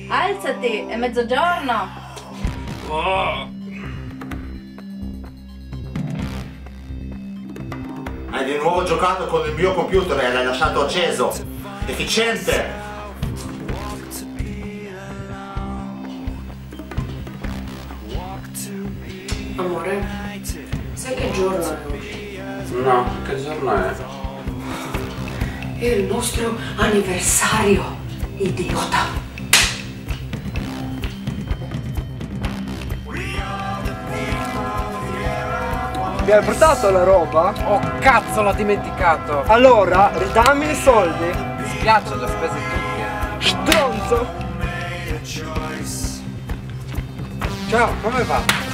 Alzati, è mezzogiorno. Oh. Hai di nuovo giocato con il mio computer e l'hai lasciato acceso. Deficiente! Amore, sai che giorno è oggi? No, che giorno è? È il nostro anniversario, idiota! Mi hai portato la roba? Oh cazzo, l'ho dimenticato! Allora, ridammi i soldi. Mi spiace, li ho spesi tutti. Stronzo! Ciao, come va?